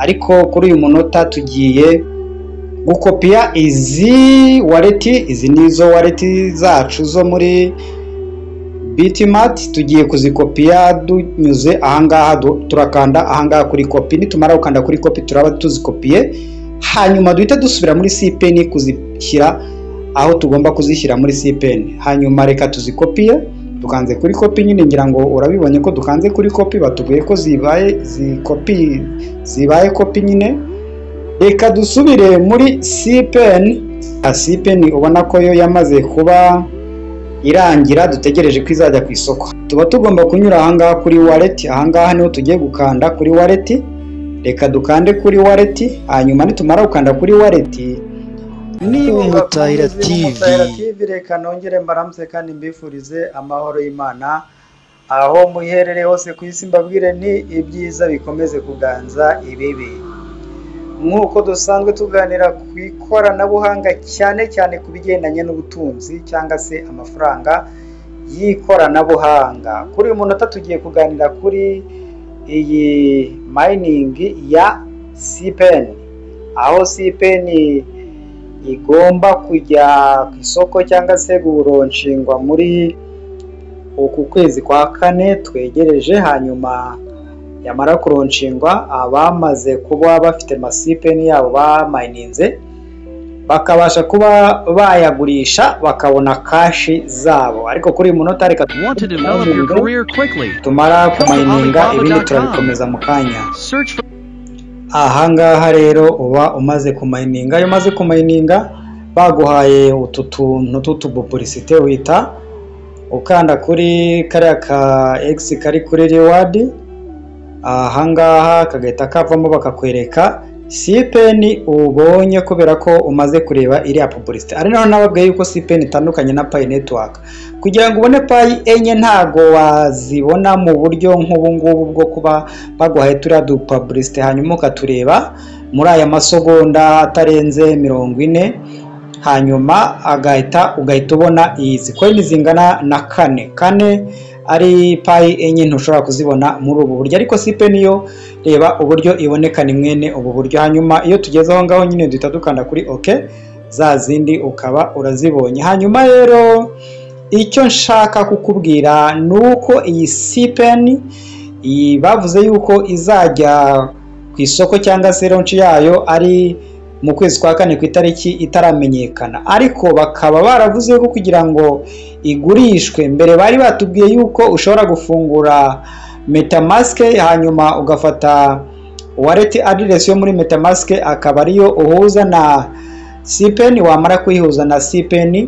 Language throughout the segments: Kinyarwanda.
ariko kuri uyu munota tugiye gukopiya izi wallet. Izi nizo wallet zacu zo muri Bitmart, tugiye kuzikopiya dunyuze ahangaha, turakanda ahangaha kuri copy. Nitumara gukanda kuri copy turaba tuzikopiye, hanyuma duhita dusubira muri CPN kuzishyira aho tugomba kuzishyira muri CPN. Hanyuma reka tuzikopiye, dukanze kuri copy nyine, ngira ngo urabibonye ko dukanze kuri copy, batuguye ko zibaye copy nyine. Reka dusubire muri CPN. CPN ubona ko yo yamaze kuba irangira, dutegereje ko izajya ku isoko. Tuba tugomba kunyura ahangaha kuri wallet. Ahangaha niho tugiye gukanda kuri wallet. Reka dukande kuri wallet, hanyuma nitumara gukanda kuri wallet, niba Mutahira TV, reka nongere mbaramutse kandi mbifurize amahoro y'Imana aho muherereye hose ku isi. Mbabwire ni ibyiza bikomeze kuganza ibibi. Nk'uko dusanzwe tuganira ku ikoranabuhanga, cyane cyane ku bigendanye n'ubutunzi cyangwa se amafaranga y'ikoranabuhanga. Kuri uyu munota tugiye kuganira kuri iyi mining ya CPN, aho CPN igomba kujya ku isoko cyangwa se guronshingwa muri uku kwezi kwa 4 twegereje. Hanyuma yamara kuronshingwa, abamaze kuba bafite CPN yabo bamininze bakabasha kuba bayagurisha bakabona cash zabo. Ariko kuri uyu munota reka tumara kumininga, ibindi turabikomeza mu kanya. Ahangaha rero uba umaze kumininga. Iyo umaze kumininga baguhaye utu tuntu tw'utupublicité, uhita ukanda kuri kariya ka X kari kuri reward. Ahangaha kagahita kavamo bakakwereka CPN ubonye, kubera ko umaze kureba iriya publicité. Ari naho nababwiye yuko CPN itandukanye na Pi Network. Kugira ngo ubone Pi enye ntago wazibona mu buryo nk'ubu ngubu bwo kuba baguhaye turiya du publicité hanyuma ukatureba muri aya masegonda atarenze 40, hanyuma ugahita ubona izi coin zingana na 4 ari Pi enye ntushobora kuzibona muri ubu buryo. Ariko CPN yo reba uburyo iboneka ni mwene ubu buryo. Hanyuma iyo tugeze aho ngaho nyine duhita dukanda kuri OK, za zindi ukaba urazibonye. Hanyuma rero icyo nshaka kukubwira nuko iyi CPN bavuze yuko izajya ku isoko cyangwa se launch yayo ari mu kwezi kwa 4 ku itariki itaramenyekana, ariko bakaba baravuze ko kugira ngo igurishwe mbere bari batubwiye yuko ushobora gufungura MetaMask, hanyuma ugafata wallet address yo muri MetaMask akaba ariyo uhuza na CPN. Wamara kuyihuza na CPN,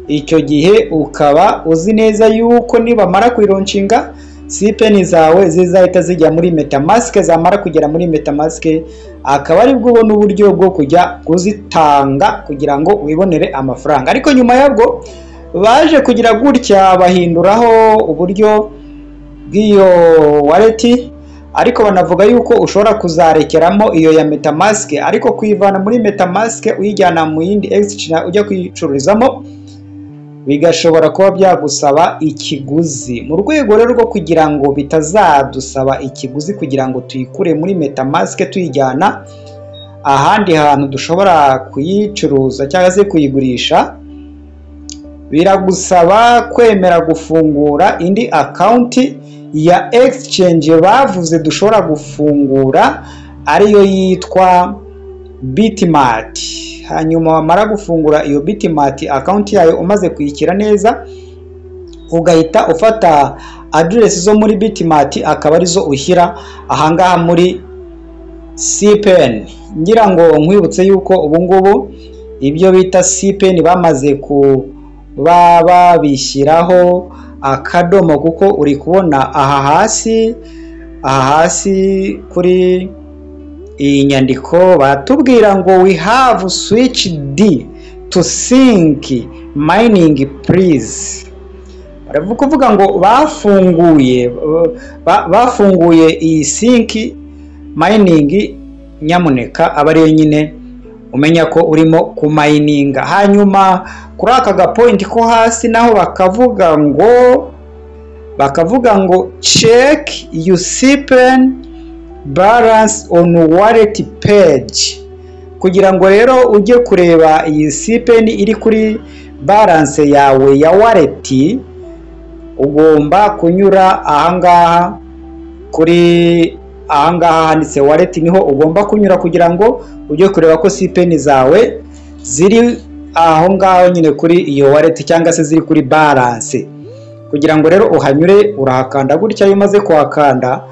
icyo gihe ukaba uzi neza yuko nibamara kuyironchinga CPN zawe zizahita zijya muri MetaMask. Zamara kugera muri MetaMask akaba ari bwo ubona uburyo bwo kujya kuzitanga kugira ngo wibonere amafaranga. Ariko nyuma yabwo baje kugira gutya bahinduraho uburyo bw'iyo wallet, ariko banavuga yuko ushobora kuzarekeramo iyo ya MetaMask, ariko kuyivana muri MetaMask uyijyana mu yindi exchange ujya kuyicururizamo bigashobora kuba byagusaba ikiguzi. Mu rwego rero rwo kugira ngo bitazadusaba ikiguzi kugira ngo tuyikure muri MetaMask tuyijyana ahandi hantu dushobora kuyicuruza cyangwa se kuyigurisha, biragusaba kwemera gufungura indi account ya exchange bavuze dushobora gufungura, ariyo yitwa Bitmart. Hanyuma wamara gufungura iyo Bitmart account yayo umaze kuyikira neza, ugahita ufata address zo muri Bitmart akaba arizo ushyira ahangaha muri CPN. Ngira ngo nkwibutse yuko ubu ngubu ibyo bita CPN bamaze kuba babishyiraho akadomo, kuko uri kubona aha hasi kuri iyi nyandiko batubwira ngo we have switched to sync mining please. Baravuga ngo bafunguye iyi sync mining, nyamuneka aba ari nyine umenya ko urimo kumininga. Hanyuma kuri aka gapoint ko hasi naho bakavuga ngo check your CPN balance on wallet page. Kugira ngo rero ujye kureba iyi CPN iri kuri balance yawe ya wallet, ugomba kunyura ahangaha kuri ahangaha handitse wallet, niho ugomba kunyura kugira ngo ujye kureba ko CPN zawe ziri aho ngaho nyine kuri iyo wallet cyangwa se ziri kuri balance. Kugira ngo rero uhanyure urahakanda gutya, iyo umaze kuhakanda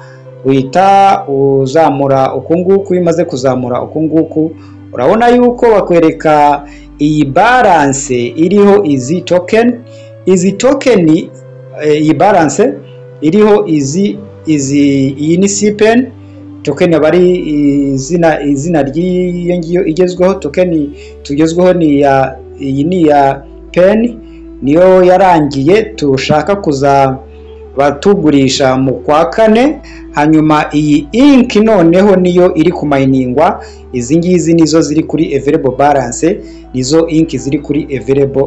uhita uzamura ukunguku. Iyo umaze kuzamura ukunguku urabona yuko bakwereka iyi balance iriho izi token. Izi token iyi balance iriho iyi ni CPN token, abari izina ry'iyo ngiyo igezweho. Token tugezweho ni iyi ni ya pen, niyo yarangiye tushaka kuza batugurisha mu kwa kane. Hanyuma iyi ink noneho niyo iri kumayiningwa. Izi ngizi nizo ziri kuri available balance, nizo ink ziri kuri available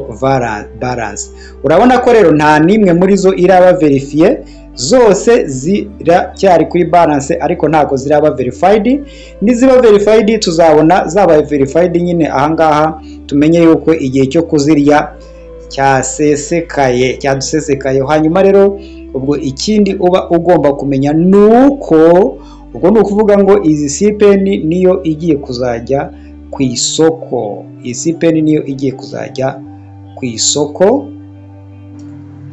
balance. Urabona ko rero nta nimwe muri zo iraba verifie, zose ziracyari kuri balance ariko ntago ziraba verified. Niziba verified tuzabona zabaye verified nyine ahangaha tumenye yuko igihe cyo kuzirya cyadusesekaye. Hanyuma rero ubwo ikindi uba ugomba kumenya nuko ubwo ni ukuvuga ngo izi CPN niyo igiye kuzajya ku isoko. Iyi CPN niyo igiye kuzajya ku isoko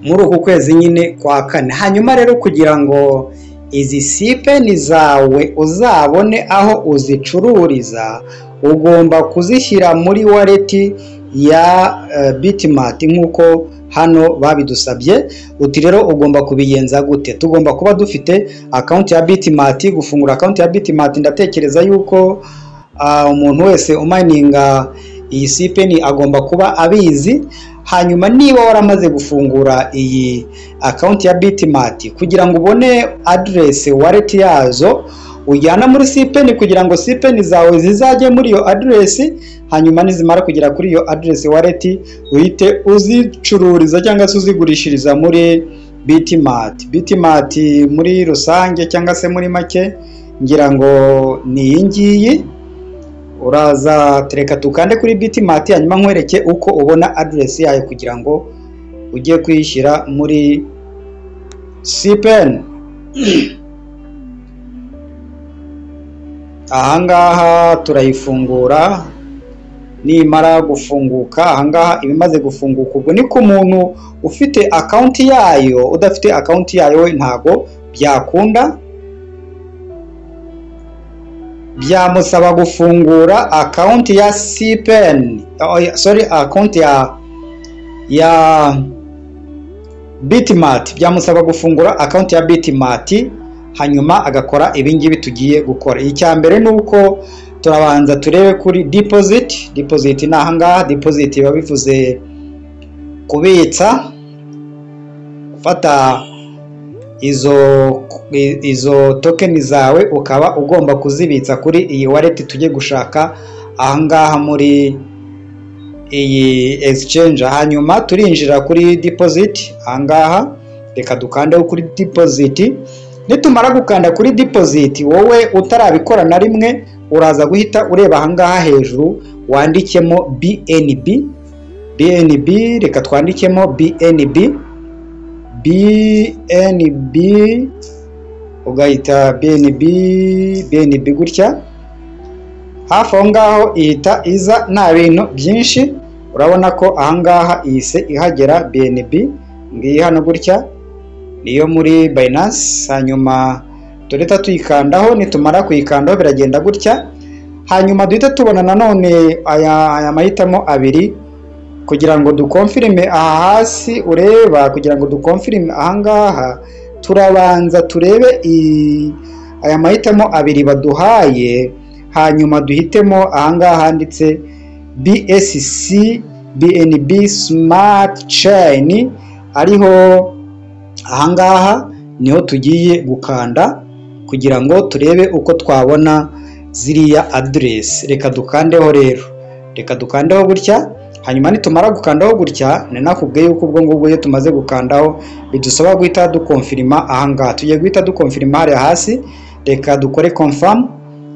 muri uku kwezi nyine kwa kane. Hanyuma rero kugira ngo izi CPN zawe uzabone aho uzicururiza, ugomba kuzishyira muri wallet ya Bitmart nkuko hano babidusabye. Uti rero ugomba kubigenza gute? Tugomba kuba dufite account ya Bitmart. Gufungura account ya Bitmart ndatekereza yuko umuntu wese umininga iyi CPN agomba kuba abizi. Hanyuma niba waramaze gufungura iyi account ya Bitmart, kugira ngo ubone address wallet yazo ujyana muri CPN kugira ngo CPN zawe zizajye muri iyo address. Hanyuma nizimara kugera kuri iyo address wallet uhite uzicururiza cyangwa se uzigurishiriza muri Bitmart. Bitmart muri rusange cyangwa se muri make ngira ngo ni iyi ngiyi. Uraza tereka tukande kuri Bitmart, hanyuma nkwereke uko ubona address yayo kugira ngo ujye kuyishyira muri CPN. Ahangaha turayifungura. Nimara gufunguka ahangaha ibimaze gufunguka, ubwo ni ku muntu ufite account yayo. Udafite account yayo ntago byakunda, byamusaba gufungura account ya CPN, account ya Bitmart. Byamusaba gufungura account ya Bitmart, hanyuma agakora ibingibi tugiye gukora. Icya mbere nuko turabanza turebe kuri deposit. Deposit ni ahangaha. Deposit biba bivuze kubitsa, ufata izo token zawe ukaba ugomba kuzibitsa kuri iyi wallet tujye gushaka ahangaha muri iyi exchange. Hanyuma turinjira kuri deposit ahangaha, reka dukandeho kuri deposit. Nitumara gukanda kuri deposit, wowe utarabikora na rimwe uraza guhita ureba ahangaha hejuru wandikemo BNB. Reka twandikemo BNB, ugahita BNB gutya. Hafi aho ngaho ihita iza nta bintu byinshi. Urabona ko ahangaha ihise ihagera BNB ngiyi hano gutya, niyo muri Binance. Hanyuma tureta tuyikandaho, nitumara kuyikandaho biragenda gutya. Hanyuma duhita tubona nanone aya mahitamo abiri kugira ngo dukonfirme aha hasi. Ureba kugira ngo dukonfirme ahangaha turabanza turebe aya mahitamo abiri baduhaye, hanyuma duhitemo ahangaha handitse BSC BNB Smart Chain. Ariho ahangaha niho tugiye gukanda kugira ngo turebe uko twabona ziriya address. Reka dukandeho rero, reka dukandeho gutya. Hanyuma nitumara gukandaho gutya, ninakubwiye yuko ubwo ngubwo iyo tumaze gukandaho bidusaba guhita dukonfirma ahangaha. Tugiye guhita dukonfirma hariya hasi. reka dukore confirm.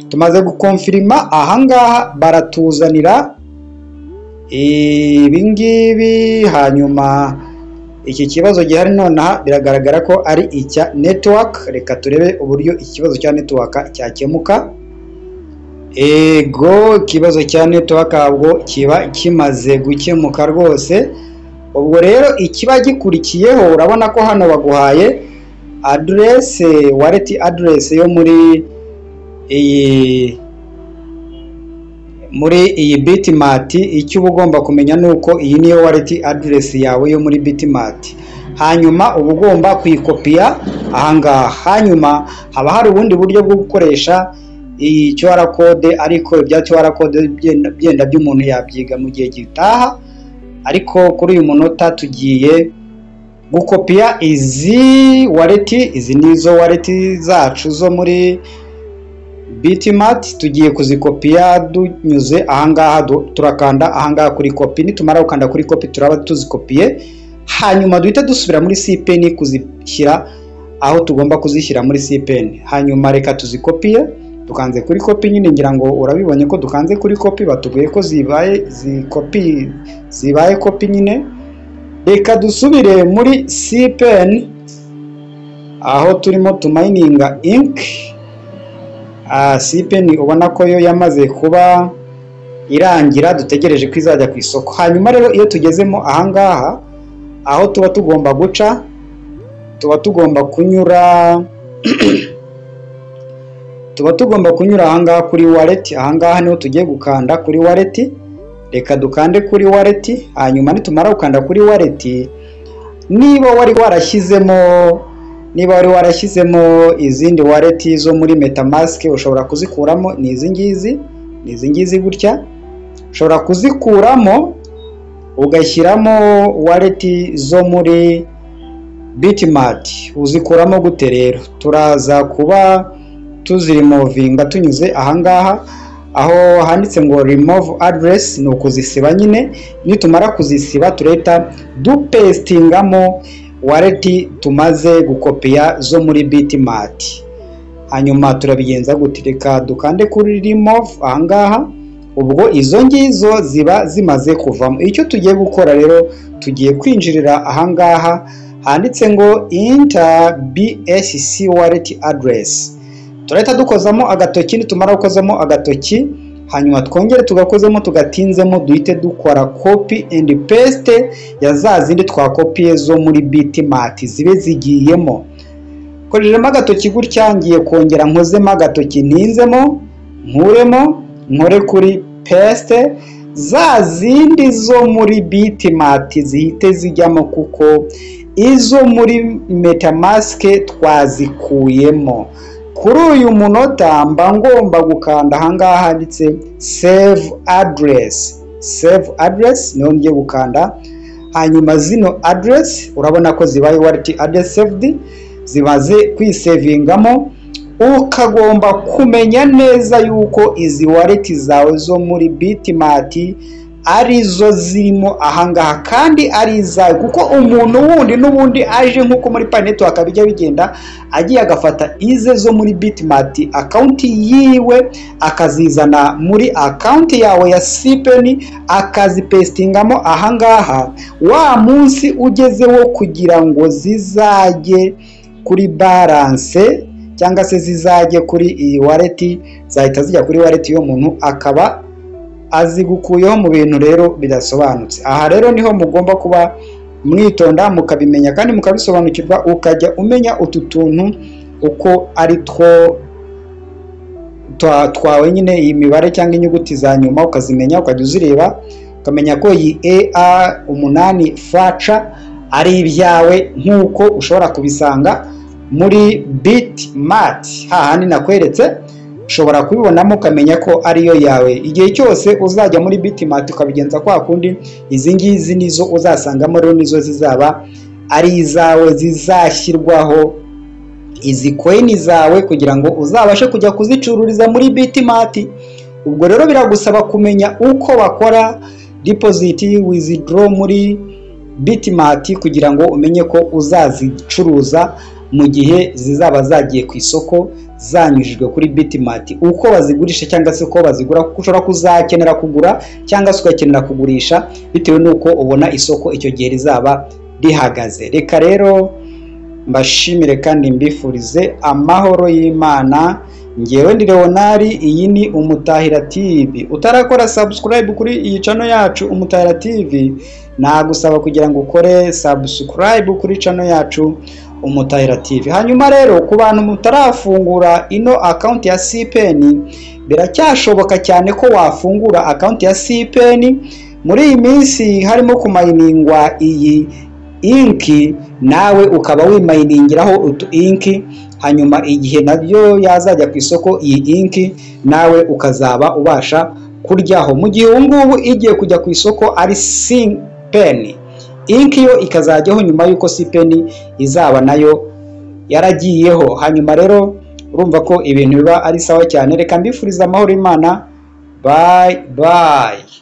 Tumaze gukonfirima ahangaha baratuzanira ibingibi, hanyuma iki kibazo gihari nonaha biragaragara ko ari icya network. Reka turebe uburyo ikibazo cya network cyakemuka. Ego, ikibazo cya network ahubwo kiba kimaze gukemuka rwose. Ubwo rero ikiba gikurikiyeho, urabona ko hano baguhaye address, wallet address yo muri iyi Bitmart. Icyo uba ugomba kumenya nuko iyi niyo wallet address yawe yo muri Bitmart, hanyuma uba ugomba kuyikopiya ahangaha. Hanyuma haba hari ubundi buryo bwo gukoresha iyi QR code, ariko ibya QR code byenda by'umuntu yabyiga mu gihe gitaha, ariko kuri uyu munota tugiye gukopiya izi wallet. Izi nizo wallet zacu zo muri Bitmart, tugiye kuzikopiya dunyuze ahangaha. Turakanda ahangaha kuri copy, nitumara gukanda kuri copy turaba tuzikopiye, hanyuma duhita dusubira muri CPN kuzishyira aho tugomba kuzishyira muri CPN. Hanyuma reka tuzikopiye, dukanze kuri copy nyine, ngira ngo urabibonye ko dukanze kuri copy, batuguye ko zibaye copy nyine. Reka dusubire muri CPN aho turimo tumininga ink. CPN ubona ko yo yamaze kuba irangira, dutegereje ko izajya ku isoko. Hanyuma rero iyo tugezemo ahangaha aho tuba tugomba guca, tuba tugomba kunyura ahangaha kuri wallet. Ahangaha niho tugiye gukanda kuri wallet. Reka dukande kuri wallet, hanyuma nitumara gukanda kuri wallet, niba wari warashyizemo izindi wallet zo muri MetaMask, ushobora kuzikuramo. Ni izi ngizi gutya, ushobora kuzikuramo ugashyiramo wallet zo muri Bitmart. Uzikuramo gute rero? Turaza kuba tuzirimovinga tunyuze ahangaha aho handitse ngo remove address, ni ukuzisiba nyine. Nitumara kuzisiba tureta dupestingamo wallet tumaze gukopiya zo muri Bitmart. Hanyuma turabigenza gute? Reka dukande kuri remove ahangaha, ubwo izo ngizo ziba zimaze kuvamo. Icyo tugiye gukora rero, tugiye kwinjirira ahangaha handitse ngo enter BSC wallet address. Turahita dukozamo agatoki, nitumara gukozamo agatoki hanyuma twongere tugakozemo tugatinzemo, duhite dukora copy and paste ya za zindi twakopiye zo muri Bitmart zibe zigiyemo. Korejemo agatoki gutya, ngiye kongera nkozemo agatoki, ntinzemo, nkuremo, nkore kuri paste, za zindi zo muri Bitmart zihite zijyamo, kuko izo muri MetaMask twazikuyemo. Kuri uyu munota mba ngomba gukanda ahangaha handitse save address, niho ngiye gukanda. Hanyuma zino address urabona ko zibaye wallet address saved, zimaze kwisavingamo. Ukagomba kumenya neza yuko izi wallet zawe zo muri Bitmart arizo zirimo ahangaha kandi ari izawe, kuko umuntu wundi n'ubundi aje nkuko muri Network akabijya bigenda agiye agafata ize zo muri Bitmart account yiwe akazizana muri account yawe ya CPN akazipestingamo ahangaha. Wa munsi ugezeho kugira ngo zizajye kuri balance cyangwa se zizajye kuri iyi wallet, zahita zijya kuri wallet yo muntu akaba azigukuyeho mu bintu rero bidasobanutse. Aha rero niho mugomba kuba mwitonda mukabimenya kandi mukabisobanukirwa, ukajya umenya utu tuntu uko ari twawe nyine, iyi mibare cyangwa inyuguti za nyuma ukazimenya, ukajya uzireba ukamenya ko iyi AR8 faca ari ibyawe, nkuko ushobora kubisanga muri Bitmart. Hahandi nakweretse ushobora kubibonamo ukamenya ko ariyo yawe. Igihe cyose uzajya muri Bitmart ukabigenza kwa kundi, izi ngizi nizo uzasangamo rero, nizo zizaba ari izawe, zizashyirwaho izi coin zawe kugira ngo uzabashe kujya kuzicururiza muri Bitmart. Ubwo rero biragusaba kumenya uko bakora deposit withdraw muri Bitmart kugira ngo umenye ko uzazicuruza mu gihe zizaba zagiye ku isoko, zanyujijwe kuri Bitmart, uko bazigurisha cyangwa se uko bazigura, kuko ushobora kuzakenera kugura cyangwa se ugakenera kugurisha bitewe nuko ubona isoko icyo gihe rizaba rihagaze. Reka rero mbashimire kandi mbifurize amahoro y'Imana. Ngewe ndi Leonari, iyi ni Umutahira TV. Utarakora subscribe kuri iyi channel yacu Umutahira TV, nagusaba kugira ngo ukore subscribe kuri channel yacu Umutahira TV. Hanyuma rero ku bantu mutarafungura ino account ya CPN, biracyashoboka cyane ko wafungura account ya CPN. Muri iyi minsi harimo kumayiningwa iyi inki, nawe ukaba wimayiningiraho utu inki, hanyuma igihe nabyo yazajya ku isoko iyi inki nawe ukazaba ubasha kuryaho. Mu gihe ngubu igiye kujya ku isoko ari CPN, inki yo ikazajyaho nyuma yuko CPN izaba nayo yaragiyeho. Hanyuma rero urumva ko ibintu biba ari sawa cyane. Reka mbifuriza amahoro y'Imana. Bye bye.